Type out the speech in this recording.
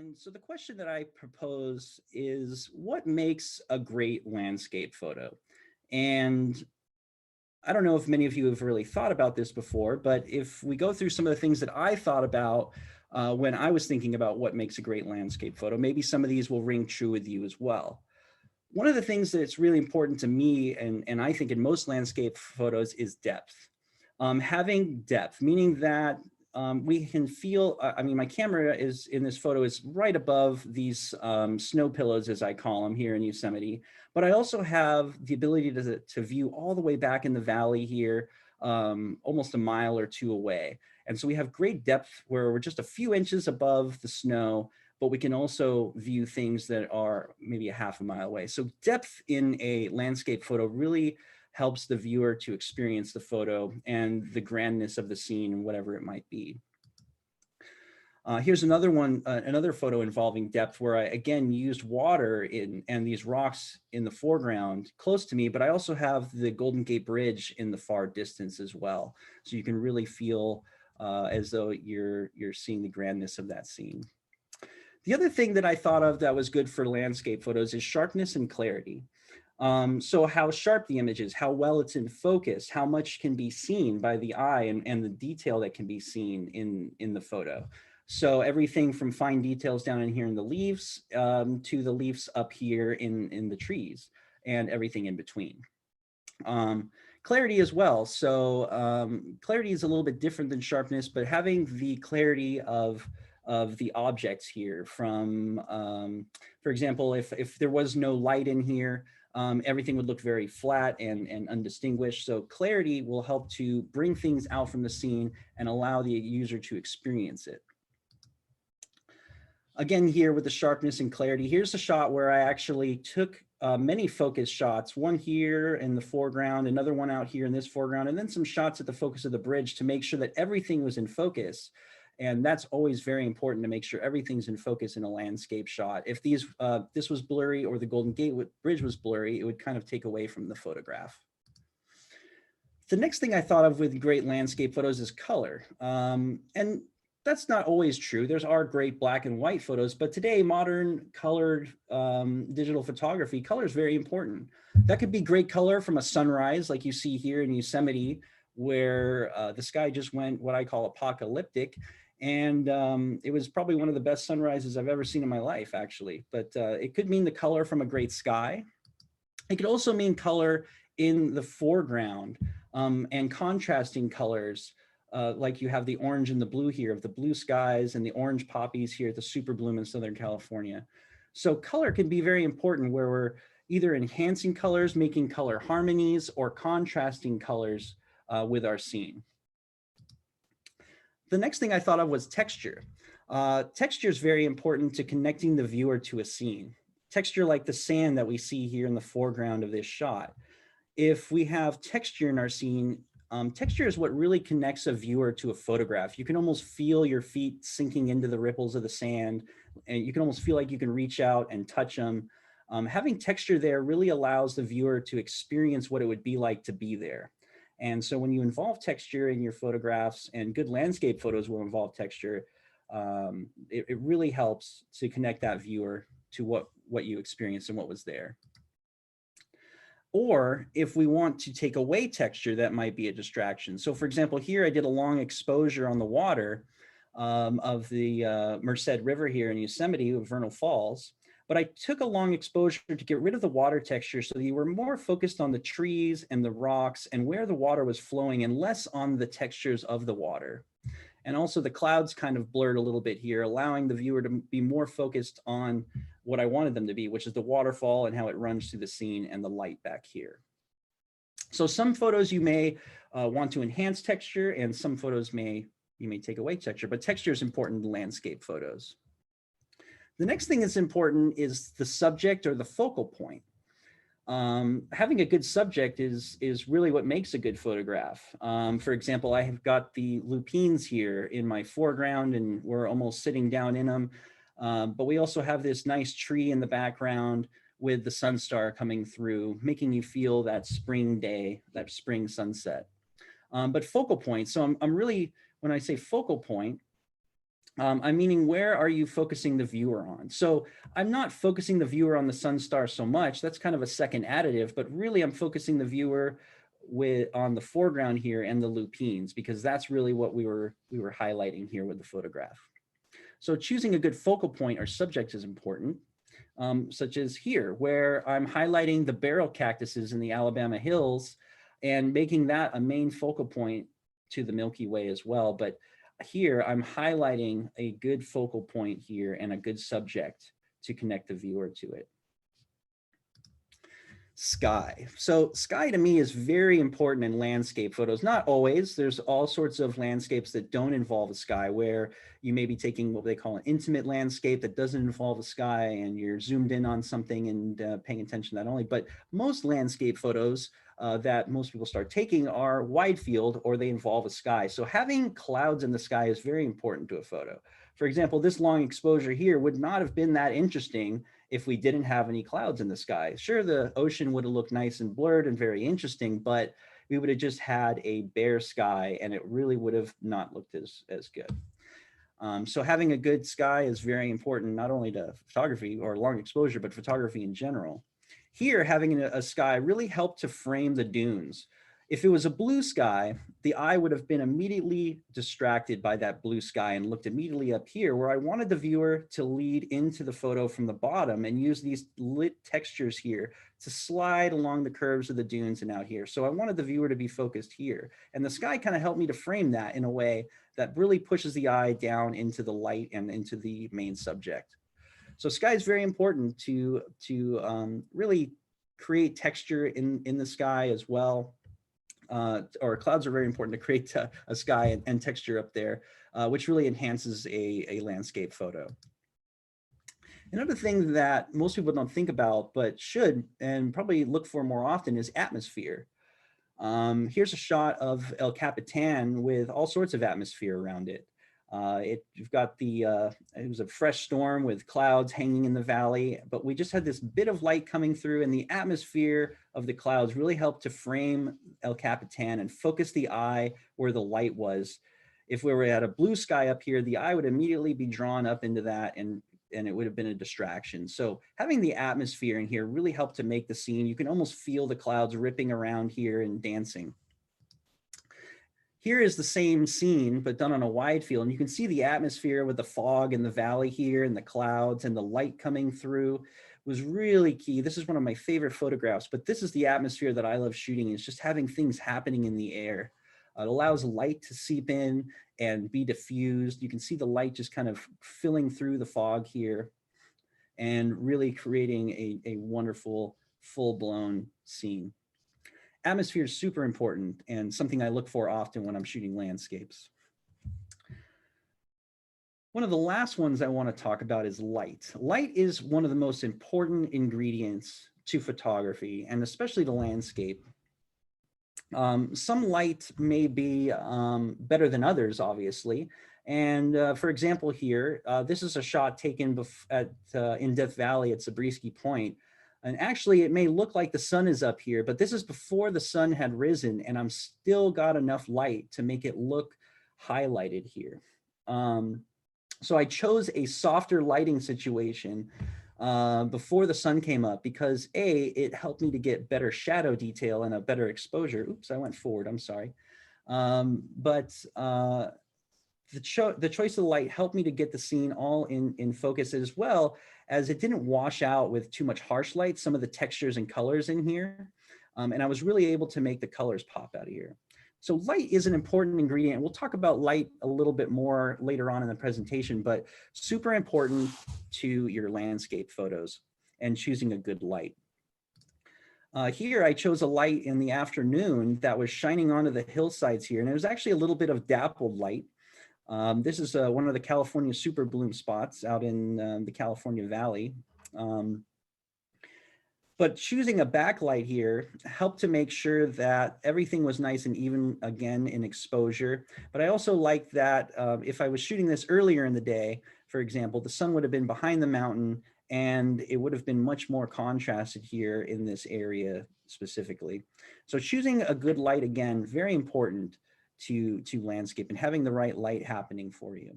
And so the question that I propose is, what makes a great landscape photo? And I don't know if many of you have really thought about this before, but if we go through some of the things that I thought about when I was thinking about what makes a great landscape photo, maybe some of these will ring true with you as well. One of the things that's really important to me, and I think in most landscape photos, is depth. Having depth, meaning that we can feel, I mean, my camera is in this photo is right above these snow pillows, as I call them here in Yosemite, but I also have the ability to view all the way back in the valley here, almost a mile or two away. And so we have great depth where we're just a few inches above the snow, but we can also view things that are maybe a half a mile away. So depth in a landscape photo really helps the viewer to experience the photo and the grandness of the scene, whatever it might be. Here's another one, another photo involving depth where I, again, used water and these rocks in the foreground close to me, but I also have the Golden Gate Bridge in the far distance as well. So you can really feel as though you're seeing the grandness of that scene. The other thing that I thought of that was good for landscape photos is sharpness and clarity. So how sharp the image is, how well it's in focus, how much can be seen by the eye and the detail that can be seen in the photo. So everything from fine details down in here in the leaves to the leaves up here in the trees and everything in between. Clarity as well. So clarity is a little bit different than sharpness, but having the clarity of the objects here from, for example, if there was no light in here, everything would look very flat and undistinguished. So clarity will help to bring things out from the scene and allow the user to experience it. Again, here with the sharpness and clarity, here's a shot where I actually took many focus shots, one here in the foreground, another one out here in this foreground, and then some shots at the focus of the bridge to make sure that everything was in focus. And that's always very important, to make sure everything's in focus in a landscape shot. If this was blurry or the Golden Gate Bridge was blurry, it would kind of take away from the photograph. The next thing I thought of with great landscape photos is color. And that's not always true. There's great black and white photos, but today modern colored digital photography, color is very important. That could be great color from a sunrise like you see here in Yosemite, where the sky just went what I call apocalyptic. And it was probably one of the best sunrises I've ever seen in my life, actually. But it could mean the color from a great sky. It could also mean color in the foreground and contrasting colors. Like you have the orange and the blue here of the blue skies and the orange poppies here at the super bloom in Southern California. So color can be very important, where we're either enhancing colors, making color harmonies, or contrasting colors with our scene. The next thing I thought of was texture. Texture is very important to connecting the viewer to a scene. Texture like the sand that we see here in the foreground of this shot. If we have texture in our scene, texture is what really connects a viewer to a photograph. You can almost feel your feet sinking into the ripples of the sand, and you can almost feel like you can reach out and touch them. Having texture there really allows the viewer to experience what it would be like to be there. And so when you involve texture in your photographs, and good landscape photos will involve texture, it really helps to connect that viewer to what you experienced and what was there. Or if we want to take away texture, that might be a distraction. So for example, here I did a long exposure on the water of the Merced River here in Yosemite with Vernal Falls. But I took a long exposure to get rid of the water texture so that you were more focused on the trees and the rocks and where the water was flowing, and less on the textures of the water. And also the clouds kind of blurred a little bit here, allowing the viewer to be more focused on what I wanted them to be, which is the waterfall and how it runs through the scene and the light back here. So some photos you may want to enhance texture, and some photos you may take away texture, but texture is important in landscape photos. The next thing that's important is the subject or the focal point. Having a good subject is really what makes a good photograph. For example, I have got the lupines here in my foreground, and we're almost sitting down in them. But we also have this nice tree in the background with the sun star coming through, making you feel that spring day, that spring sunset. But focal point, so I'm really, when I say focal point, I'm meaning, where are you focusing the viewer on? So I'm not focusing the viewer on the sun star so much. That's kind of a second additive, but really I'm focusing the viewer on the foreground here and the lupines, because that's really what we were highlighting here with the photograph. So choosing a good focal point or subject is important, such as here, where I'm highlighting the barrel cactuses in the Alabama hills and making that a main focal point to the Milky Way as well. But here I'm highlighting a good focal point here and a good subject to connect the viewer to it. Sky. So sky to me is very important in landscape photos. Not always. There's all sorts of landscapes that don't involve a sky, where you may be taking what they call an intimate landscape that doesn't involve a sky, and you're zoomed in on something and paying attention to that only. But most landscape photos that most people start taking are wide field, or they involve a sky. So having clouds in the sky is very important to a photo. For example, this long exposure here would not have been that interesting if we didn't have any clouds in the sky. Sure, the ocean would have looked nice and blurred and very interesting, but we would have just had a bare sky and it really would have not looked as good. So having a good sky is very important, not only to photography or long exposure, but photography in general. Here, having a sky really helped to frame the dunes. If it was a blue sky, the eye would have been immediately distracted by that blue sky and looked immediately up here, where I wanted the viewer to lead into the photo from the bottom and use these lit textures here to slide along the curves of the dunes and out here. So I wanted the viewer to be focused here. And the sky kind of helped me to frame that in a way that really pushes the eye down into the light and into the main subject. So sky is very important to really create texture in the sky as well. Or clouds are very important to create a sky and texture up there, which really enhances a landscape photo. Another thing that most people don't think about, but should and probably look for more often, is atmosphere. Here's a shot of El Capitan with all sorts of atmosphere around it. You've got it was a fresh storm with clouds hanging in the valley, but we just had this bit of light coming through, and the atmosphere of the clouds really helped to frame El Capitan and focus the eye where the light was. If we were at a blue sky up here, the eye would immediately be drawn up into that, and it would have been a distraction. So having the atmosphere in here really helped to make the scene. You can almost feel the clouds ripping around here and dancing. Here is the same scene, but done on a wide field. And you can see the atmosphere with the fog in the valley here and the clouds and the light coming through was really key. This is one of my favorite photographs, but this is the atmosphere that I love shooting, is just having things happening in the air. It allows light to seep in and be diffused. You can see the light just kind of filling through the fog here and really creating a wonderful full-blown scene. Atmosphere is super important and something I look for often when I'm shooting landscapes. One of the last ones I want to talk about is light. Light is one of the most important ingredients to photography, and especially to landscape. Some light may be better than others, obviously. And for example, here, this is a shot taken in Death Valley at Zabriskie Point. And actually, it may look like the sun is up here, but this is before the sun had risen, and I'm still got enough light to make it look highlighted here. So I chose a softer lighting situation before the sun came up because it helped me to get better shadow detail and a better exposure. Oops, I went forward, I'm sorry. The choice of the light helped me to get the scene all in focus, as well as it didn't wash out with too much harsh light, some of the textures and colors in here. And I was really able to make the colors pop out of here. So light is an important ingredient. We'll talk about light a little bit more later on in the presentation, but super important to your landscape photos and choosing a good light. Here I chose a light in the afternoon that was shining onto the hillsides here, and it was actually a little bit of dappled light. This is one of the California super bloom spots out in the California Valley. But choosing a backlight here helped to make sure that everything was nice and even, again, in exposure. But I also like that if I was shooting this earlier in the day, for example, the sun would have been behind the mountain and it would have been much more contrasted here in this area specifically. So choosing a good light, again, very important to landscape and having the right light happening for you.